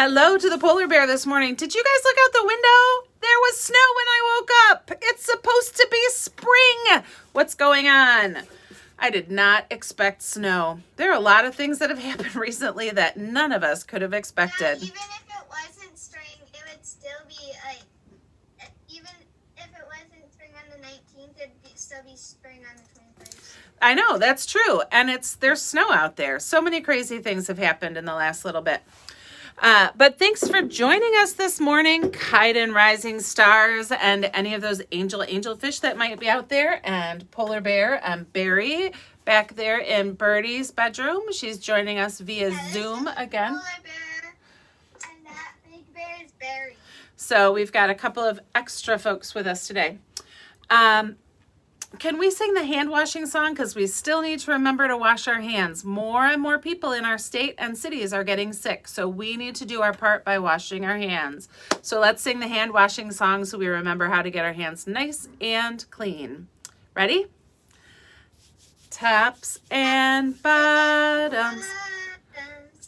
Hello to the polar bear this morning. Did you guys look out the window? There was snow when I woke up. It's supposed to be spring. What's going on? I did not expect snow. There are a lot of things that have happened recently that none of us could have expected. Yeah, even if it wasn't spring, it would still be like, even if it wasn't spring on the 19th, it'd still be spring on the 21st. I know, that's true. And there's snow out there. So many crazy things have happened in the last little bit. But thanks for joining us this morning, Keidan, Rising Stars, and any of those angelfish that might be out there, and Polar Bear and Barry back there in Birdie's bedroom. She's joining us via Zoom again. Polar bear, and that big bear is Barry. So we've got a couple of extra folks with us today. Can we sing the hand washing song? Because we still need to remember to wash our hands. More and more people in our state and cities are getting sick. So we need to do our part by washing our hands. So let's sing the hand washing song so we remember how to get our hands nice and clean. Ready? Tops and bottoms.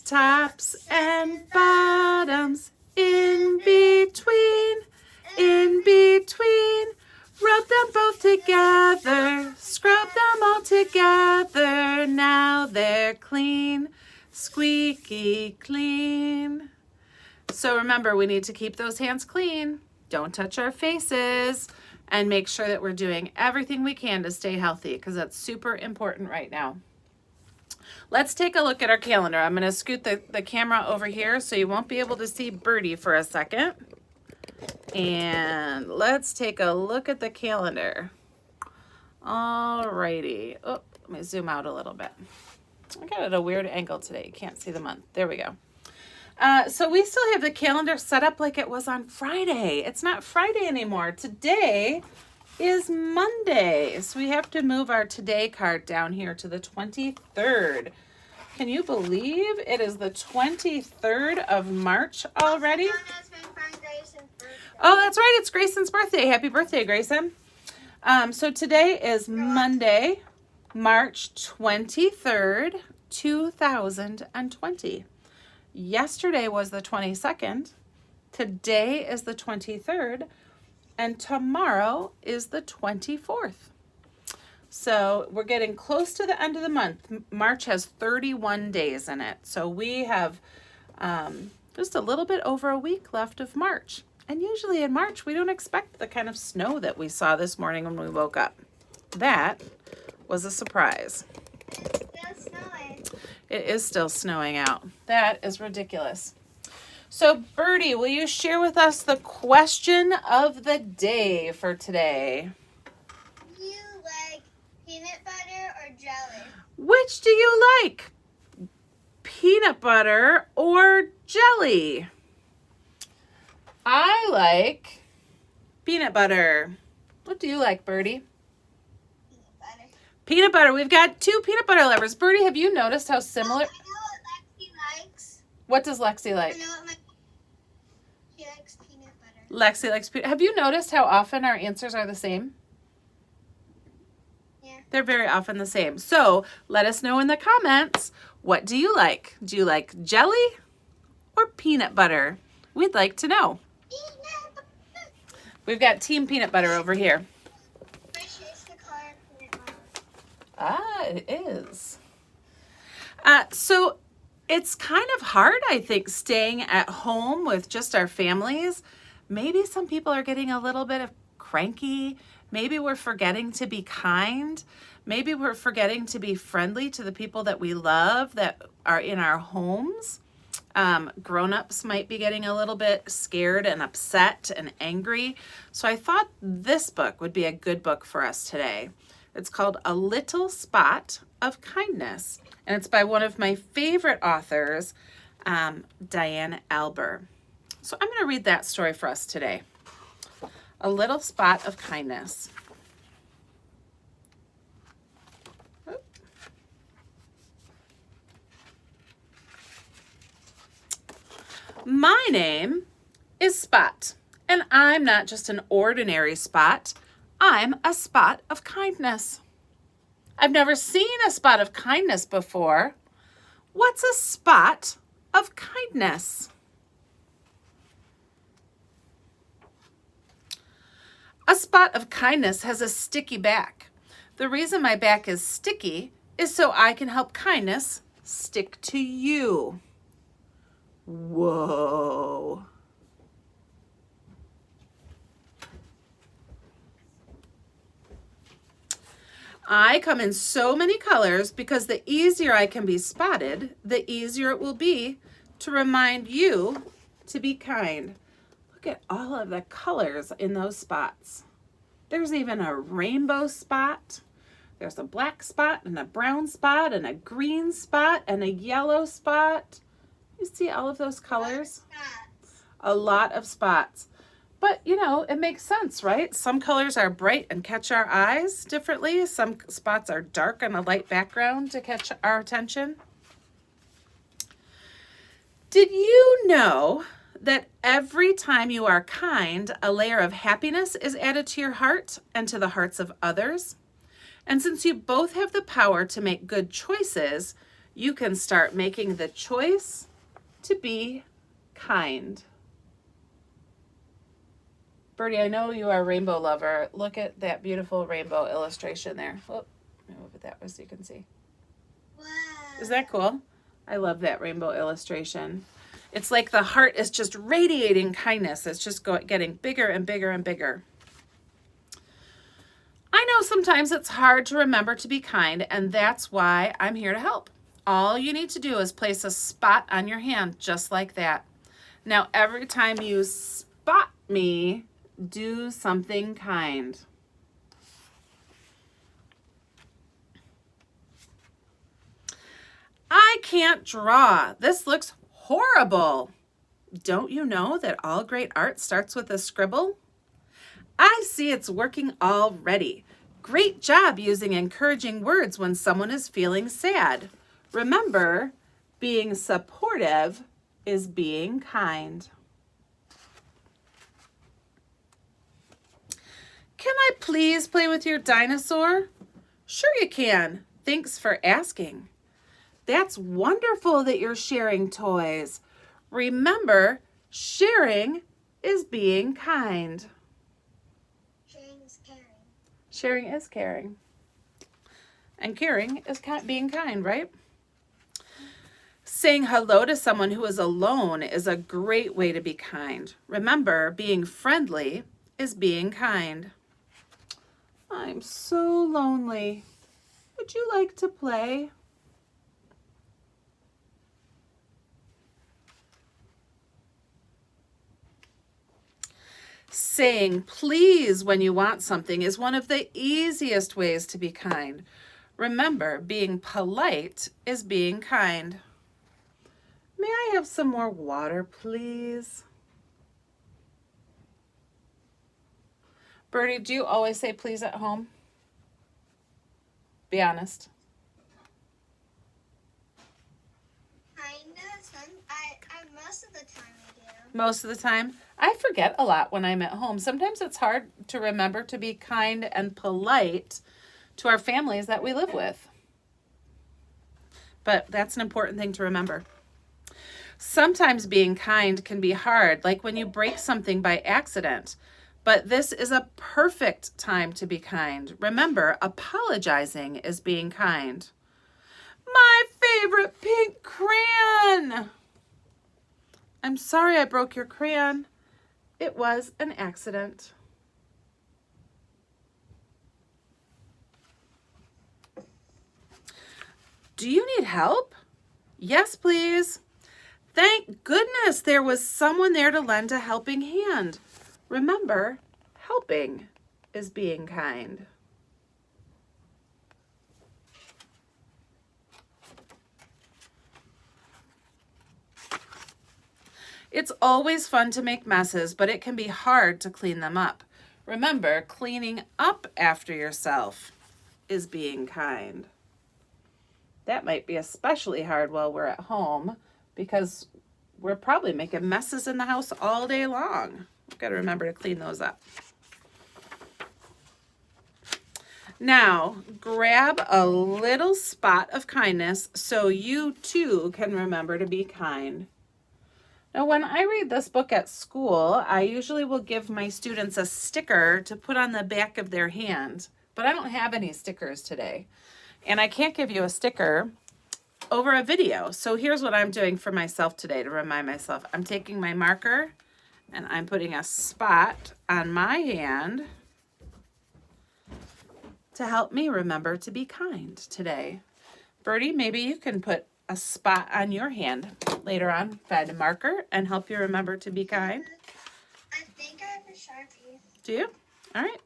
Tops and bottoms. In between. Rub them both together, scrub them all together, now they're clean, squeaky clean. So remember, we need to keep those hands clean, don't touch our faces, and make sure that we're doing everything we can to stay healthy, because that's super important right now. Let's take a look at our calendar. I'm going to scoot the camera over here so you won't be able to see Birdie for a second. And let's take a look at the calendar. Alrighty. Oh, let me zoom out a little bit. I got it at a weird angle today. You can't see the month. There we go. So we still have the calendar set up like it was on Friday. It's not Friday anymore. Today is Monday. So we have to move our today card down here to the 23rd. Can you believe it is the 23rd of March already? Oh, that's right. It's Grayson's birthday. Happy birthday, Grayson. So today is Monday, March 23rd, 2020. Yesterday was the 22nd. Today is the 23rd. And tomorrow is the 24th. So we're getting close to the end of the month. March has 31 days in it. So we have just a little bit over a week left of March. And usually in March, we don't expect the kind of snow that we saw this morning when we woke up. That was a surprise. It's still snowing. It is still snowing out. That is ridiculous. So Birdie, will you share with us the question of the day for today? Do you like peanut butter or jelly? Which do you like? Peanut butter or jelly? I like peanut butter. What do you like, Birdie? Peanut butter. Peanut butter. We've got two peanut butter lovers. Birdie, have you noticed how similar? I know what Lexi likes. What does Lexi like? I know what she likes peanut butter. Lexi likes peanut. Have you noticed how often our answers are the same? Yeah. They're very often the same. So let us know in the comments, what do you like? Do you like jelly or peanut butter? We'd like to know. Peanut butter. We've got team peanut butter over here. Which is the color of peanut butter? Ah, it is. So it's kind of hard, I think, staying at home with just our families. Maybe some people are getting a little bit of cranky. Maybe we're forgetting to be kind. Maybe we're forgetting to be friendly to the people that we love that are in our homes. Grown-ups might be getting a little bit scared and upset and angry. So I thought this book would be a good book for us today. It's called A Little Spot of Kindness. And it's by one of my favorite authors, Diane Alber. So I'm going to read that story for us today. A Little Spot of Kindness. My name is Spot, and I'm not just an ordinary spot. I'm a spot of kindness. I've never seen a spot of kindness before. What's a spot of kindness? A spot of kindness has a sticky back. The reason my back is sticky is so I can help kindness stick to you. Whoa. I come in so many colors because the easier I can be spotted, the easier it will be to remind you to be kind. Look at all of the colors in those spots. There's even a rainbow spot. There's a black spot and a brown spot and a green spot and a yellow spot. You see all of those colors? A lot of spots. But, you know, it makes sense, right? Some colors are bright and catch our eyes differently. Some spots are dark on a light background to catch our attention. Did you know that every time you are kind, a layer of happiness is added to your heart and to the hearts of others? And since you both have the power to make good choices, you can start making the choice to be kind. Birdie, I know you are a rainbow lover. Look at that beautiful rainbow illustration there. Oh, let me move it that way so you can see. Wow. Is that cool? I love that rainbow illustration. It's like the heart is just radiating kindness. It's just getting bigger and bigger and bigger. I know sometimes it's hard to remember to be kind, and that's why I'm here to help. All you need to do is place a spot on your hand just like that. Now, every time you spot me, do something kind. I can't draw. This looks horrible. Don't you know that all great art starts with a scribble? I see it's working already. Great job using encouraging words when someone is feeling sad. Remember, being supportive is being kind. Can I please play with your dinosaur? Sure you can. Thanks for asking. That's wonderful that you're sharing toys. Remember, sharing is being kind. Sharing is caring. Sharing is caring. And caring is being kind, right? Saying hello to someone who is alone is a great way to be kind. Remember, being friendly is being kind. I'm so lonely. Would you like to play? Saying please when you want something is one of the easiest ways to be kind. Remember, being polite is being kind. May I have some more water, please? Birdie, do you always say please at home? Be honest. Most of the time I do. Most of the time? I forget a lot when I'm at home. Sometimes it's hard to remember to be kind and polite to our families that we live with. But that's an important thing to remember. Sometimes being kind can be hard, like when you break something by accident. But this is a perfect time to be kind. Remember, apologizing is being kind. My favorite pink crayon! I'm sorry I broke your crayon. It was an accident. Do you need help? Yes, please. Thank goodness there was someone there to lend a helping hand. Remember, helping is being kind. It's always fun to make messes, but it can be hard to clean them up. Remember, cleaning up after yourself is being kind. That might be especially hard while we're at home because we're probably making messes in the house all day long. We've got to remember to clean those up. Now, grab a little spot of kindness so you too can remember to be kind. Now, when I read this book at school, I usually will give my students a sticker to put on the back of their hand, but I don't have any stickers today. And I can't give you a sticker over a video. So here's what I'm doing for myself today to remind myself. I'm taking my marker and I'm putting a spot on my hand to help me remember to be kind today. Birdie, maybe you can put a spot on your hand later on, find a marker, and help you remember to be kind. I think I have a Sharpie. Do you? All right.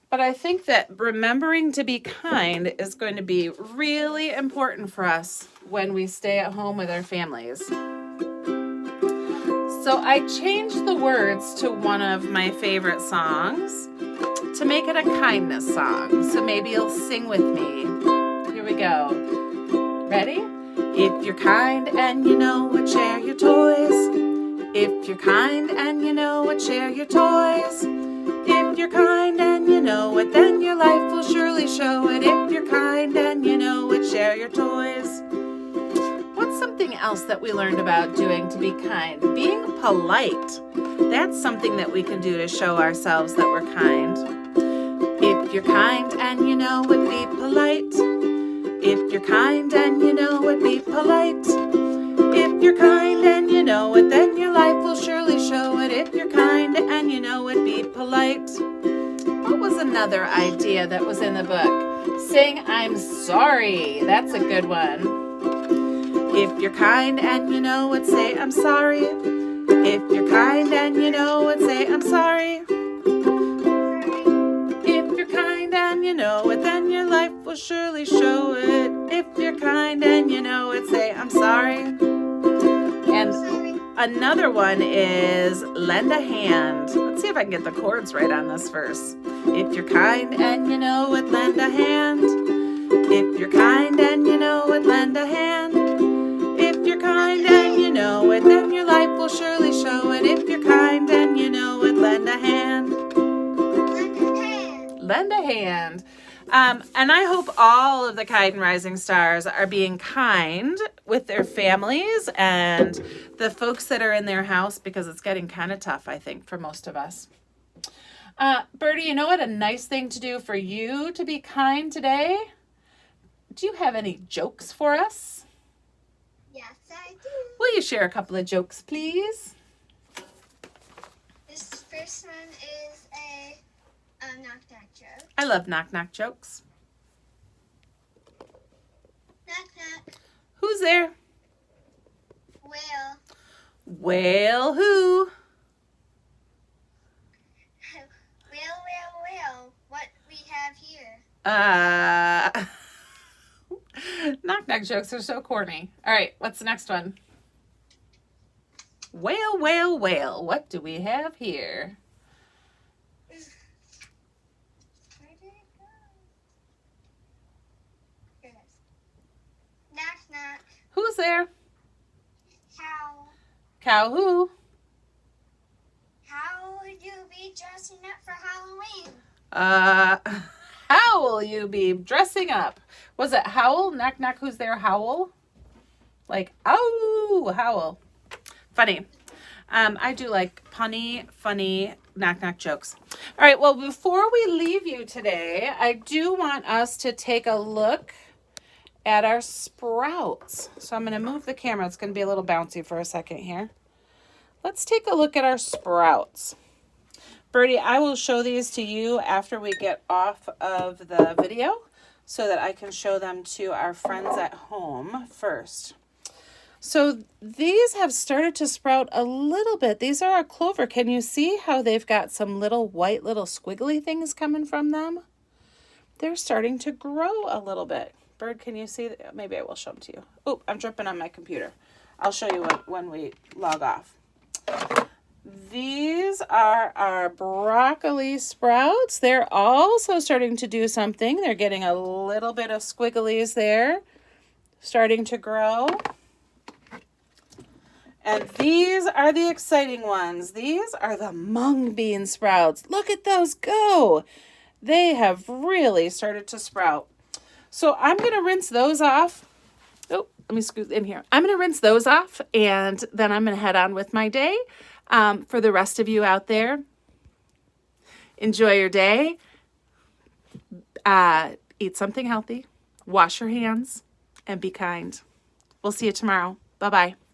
But I think that remembering to be kind is going to be really important for us when we stay at home with our families. So I changed the words to one of my favorite songs to make it a kindness song. So maybe you'll sing with me. Here we go. Ready? If you're kind and you know it, share your toys. If you're kind and you know it, share your toys. If you're kind and you know it, then your life will surely show it. If you're kind and you know it, share your toys. What's something else that we learned about doing to be kind? Being polite. That's something that we can do to show ourselves that we're kind. If you're kind and you know it, be polite. If you're kind and you know it, be polite. If you're kind and you know it, then your life will surely show it. If you're kind and you know it, be polite. What was another idea that was in the book? Saying I'm sorry. That's a good one. If you're kind and you know it, say I'm sorry. If you're kind and you know it, say I'm sorry. If you're kind and you know it, then your life will surely show it. If you're kind and you know it, say I'm sorry. And another one is lend a hand. Let's see if I can get the chords right on this verse. If you're kind and you know it, lend a hand. If you're kind and you know it, lend a hand. If you're kind and you know it, then your life will surely show it. If you're kind and you know it, lend a hand. Lend a hand. And I hope all of the Keidan Rising Stars are being kind with their families and the folks that are in their house, because it's getting kind of tough, I think, for most of us. Birdie, you know what a nice thing to do for you to be kind today? Do you have any jokes for us? Yes, I do. Will you share a couple of jokes, please? This first one is a knock-knock joke. I love knock-knock jokes. Knock-knock. Who's there? Whale. Whale who? Whale. What we have here? Knock-knock jokes are so corny. All right, what's the next one? Whale. What do we have here? Where did it go? Here it is. Knock-knock. Who's there? Cow. Cow who? How would you be dressing up for Halloween? How will you be dressing up? Was it howl? Knock, knock, who's there? Howl? Like, ow, howl. Funny. I do like punny, funny, knock, knock jokes. All right, well, before we leave you today, I do want us to take a look at our sprouts. So I'm going to move the camera. It's going to be a little bouncy for a second here. Let's take a look at our sprouts. Birdie, I will show these to you after we get off of the video so that I can show them to our friends at home first. So these have started to sprout a little bit. These are a clover. Can you see how they've got some little white little squiggly things coming from them? They're starting to grow a little bit. Bird, can you see? Maybe I will show them to you. Oh, I'm dripping on my computer. I'll show you when we log off. These are our broccoli sprouts. They're also starting to do something. They're getting a little bit of squigglies there, starting to grow. And these are the exciting ones. These are the mung bean sprouts. Look at those go. They have really started to sprout. So I'm going to rinse those off. Oh, let me scoot in here. I'm going to rinse those off, and then I'm going to head on with my day. For the rest of you out there, enjoy your day. Eat something healthy, wash your hands, and be kind. We'll see you tomorrow. Bye-bye.